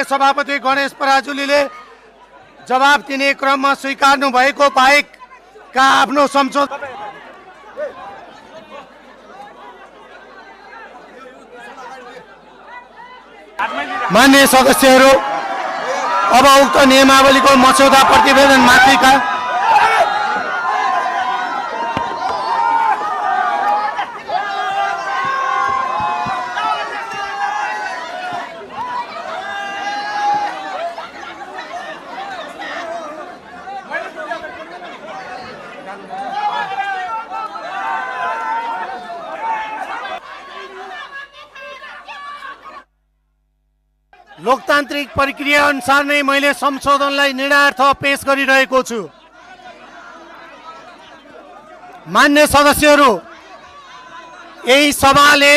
सभापति गणेश पराजुलीले जवाब दिने क्रममा स्वीकार्नु भएको बाहेकका आफ्नो संशोधन मान्य सदस्यहरू अब उक्त नियमावलीको मस्यौदा प्रतिवेदन माथिका लोकतान्त्रिक प्रक्रिया अनुसार नै मैले संशोधनलाई निर्णयार्थ पेश गरिरहेको छु। मान्य सदस्यहरू, यही सभाले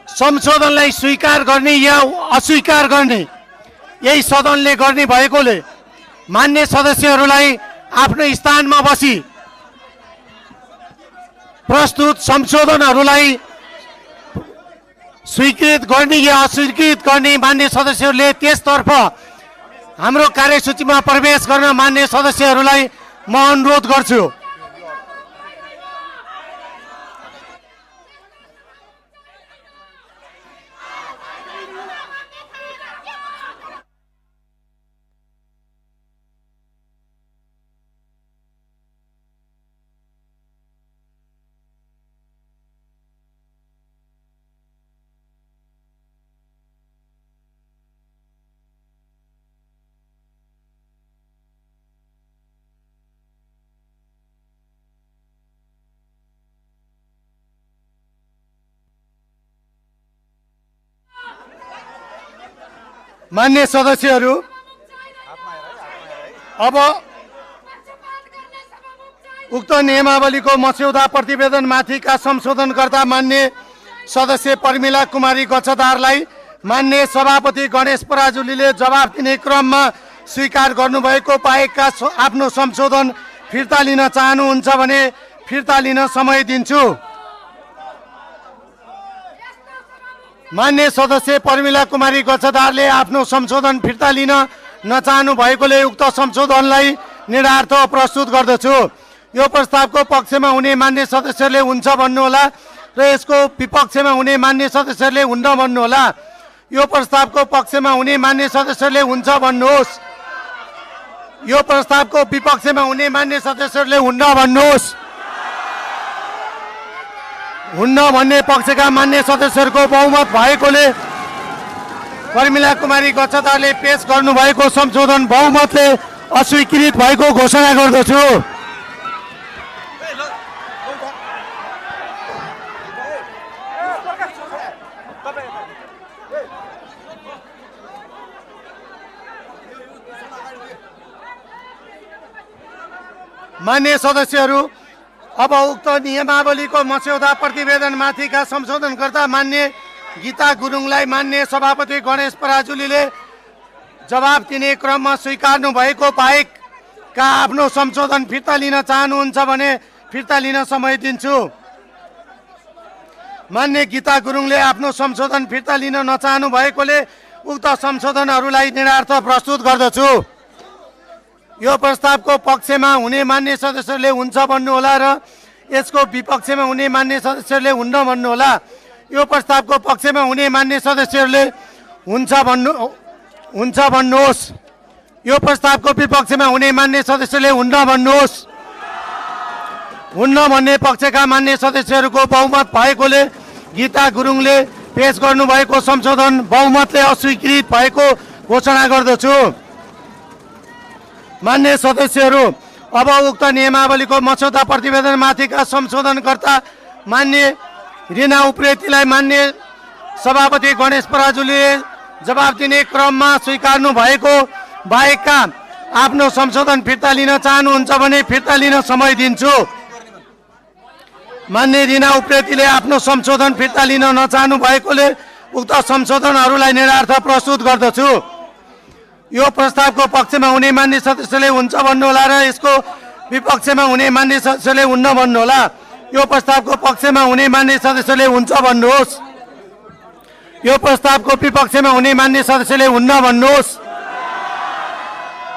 संशोधनलाई स्वीकार गर्ने या अस्वीकार गर्ने यही सदनले गर्ने भएकोले मान्य सदस्यहरूलाई आफ्नो स्थानमा बसी प्रस्तुत संशोधनहरूलाई स्वीकृत गर्ने या अस्वीकृत गर्ने मान्य सदस्यहरूले त्यसतर्फ हाम्रो कार्यसूचीमा प्रवेश गर्न मान्य सदस्यहरूलाई म अनुरोध गर्छु। मान्य सदस्यहरू, अब उक्त नियमावलीको मस्यौदा प्रतिवेदनमाथिका संशोधनकर्ता मान्य सदस्य पर्मिला कुमारी गच्छदारलाई मान्य सभापति गणेश पराजुलीले जवाब दिने क्रममा स्वीकार गर्नुभएको बाहेकका आफ्नो संशोधन फिर्ता लिन चाहनुहुन्छ भने फिर्ता लिन समय दिन्छु। मान्य सदस्य पर्मिला कुमारी गच्छदारले आफ्नो संशोधन फिर्ता लिन नचाहनु भएकोले उक्त संशोधनलाई निर्णयार्थ प्रस्तुत गर्दछु। यो प्रस्तावको पक्षमा हुने मान्य सदस्यहरूले हुन्छ भन्नुहोला र यसको विपक्षमा हुने मान्य सदस्यहरूले हुन्न भन्नुहोला। यो प्रस्तावको पक्षमा हुने मान्य सदस्यहरूले हुन्छ भन्नुहोस्। यो प्रस्तावको विपक्षमा हुने मान्य सदस्यहरूले हुन्न भन्नुहोस्। हुन्न भन्ने पक्षका मान्य सदस्यहरूको बहुमत भएकोले पर्मिला कुमारी गच्छदारले पेश गर्नुभएको संशोधन बहुमतले अस्वीकृत भएको घोषणा गर्दछु। मान्य सदस्यहरू, अब उक्त नियमावलीको मस्यौदा प्रतिवेदनमाथिका संशोधनकर्ता मान्य गीता गुरुङलाई मान्य सभापति गणेश पराजुलीले जवाब दिने क्रममा स्वीकार्नु भएको बाहेकका आफ्नो संशोधन फिर्ता लिन चाहनुहुन्छ भने फिर्ता लिन समय दिन्छु। मान्य गीता गुरुङले आफ्नो संशोधन फिर्ता लिन नचाहनु भएकोले उक्त संशोधनहरूलाई निर्णयार्थ प्रस्तुत गर्दछु। यो प्रस्तावको पक्षमा हुने मान्य सदस्यहरूले हुन्छ भन्नुहोला र यसको विपक्षमा हुने मान्य सदस्यहरूले हुन्न भन्नुहोला। यो प्रस्तावको पक्षमा हुने मान्य सदस्यहरूले हुन्छ भन्नुहोस्। यो प्रस्तावको विपक्षमा हुने मान्य सदस्यहरूले हुन्न भन्नुहोस्। हुन्न भन्ने पक्षका मान्य सदस्यहरूको बहुमत भएकोले गीता गुरुङले पेश गर्नुभएको संशोधन बहुमतले अस्वीकृत भएको घोषणा गर्दछु। मान्य सदस्यहरू, अब उक्त नियमावलीको मस्यौदा प्रतिवेदनमाथिका संशोधनकर्ता मान्य रिना उप्रेतीलाई मान्य सभापति गणेश पराजुलीले जवाब दिने क्रममा स्वीकार्नु भएको बाहेकका आफ्नो संशोधन फिर्ता लिन चाहनुहुन्छ भने फिर्ता लिन समय दिन्छु। मान्य रिना उप्रेतीले आफ्नो संशोधन फिर्ता लिन नचाहनु भएकोले उक्त संशोधनहरूलाई निर्णयार्थ प्रस्तुत गर्दछु। यो प्रस्तावको पक्षमा हुने मान्य सदस्यले हुन्छ भन्नुहोला र यसको विपक्षमा हुने मान्य सदस्यले हुन्न भन्नुहोला। यो प्रस्तावको पक्षमा हुने मान्य सदस्यले हुन्छ भन्नुहोस्। यो प्रस्तावको विपक्षमा हुने मान्य सदस्यले हुन्न भन्नुहोस्।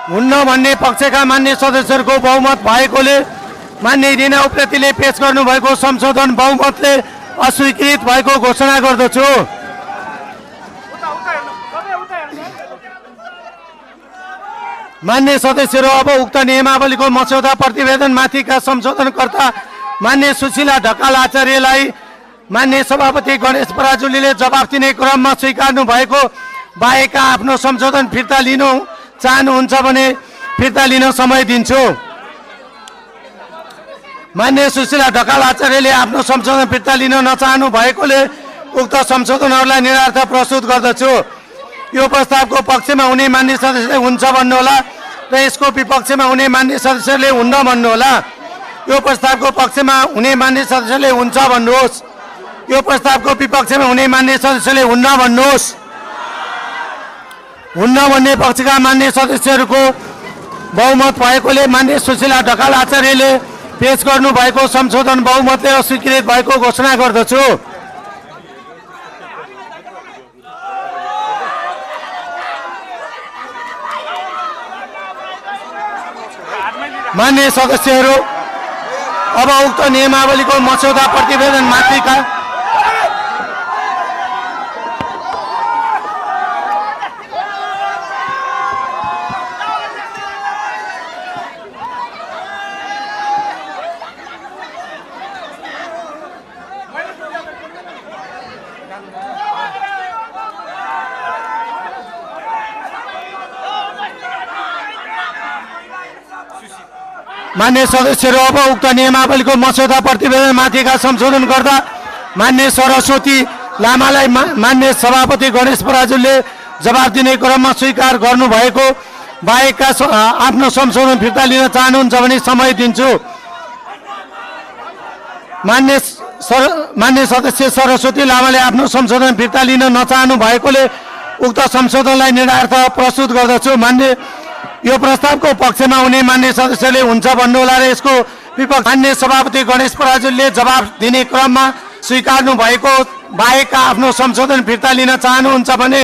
हुन्न भन्ने पक्षका मान्य सदस्यहरूको बहुमत भएकोले मान्य रिना उप्रेतीले पेश गर्नुभएको संशोधन बहुमतले अस्वीकृत भएको घोषणा गर्दछु। मान्य सदस्यहरू, अब उक्त नियमावलीको मस्यौदा प्रतिवेदनमाथिका संशोधनकर्ता मान्य सुशीला ढकाल आचार्यलाई मान्य सभापति गणेश पराजुलीले जवाफ दिने क्रममा स्वीकार्नु भएको बाहेक आफ्नो संशोधन फिर्ता लिनु चाहनुहुन्छ भने फिर्ता लिन समय दिन्छु। मान्य सुशीला ढकाल आचार्यले आफ्नो संशोधन फिर्ता लिन नचाहनु भएकोले उक्त संशोधनहरूलाई निरर्थक प्रस्तुत गर्दछु। यो प्रस्तावको पक्षमा हुने मान्य सदस्यले हुन्छ भन्नुहोला र यसको विपक्षमा हुने मान्य सदस्यले हुन्न भन्नुहोला। यो प्रस्तावको पक्षमा हुने मान्य सदस्यले हुन्छ भन्नुहोस्। यो प्रस्तावको विपक्षमा हुने मान्य सदस्यले हुन्न भन्नुहोस्। हुन्न भन्ने पक्षका मान्य सदस्यहरूको बहुमत भएकोले मान्य सुशीला ढकाल आचार्यले पेश गर्नुभएको संशोधन बहुमतले अस्वीकृत भएको घोषणा गर्दछु। मान्य सदस्यहरू, अब उक्त नियमावलीको मस्यौदा प्रतिवेदन माथिका मान्य सदस्यहरू, अब उक्त नियमावलीको मस्यौदा प्रतिवेदनमाथिका संशोधन गर्दा मान्य सरस्वती लामालाई मान्य सभापति गणेश पराजुलीले जवाफ दिने क्रममा स्वीकार गर्नुभएको बाहेकका आफ्नो संशोधन फिर्ता लिन चाहनुहुन्छ भने समय दिन्छु। मान्य सदस्य सरस्वती लामाले आफ्नो संशोधन फिर्ता लिन नचाहनु भएकोले उक्त संशोधनलाई निरर्थक प्रस्तुत गर्दछु। यो प्रस्तावको पक्षमा हुने मान्य सदस्यले हुन्छ भन्नुहोला र यसको विपक्ष मान्य सभापति गणेश पराजुलीले जवाफ दिने क्रममा स्वीकार्नु भएको बाहेकका आफ्नो संशोधन फिर्ता लिन चाहनुहुन्छ भने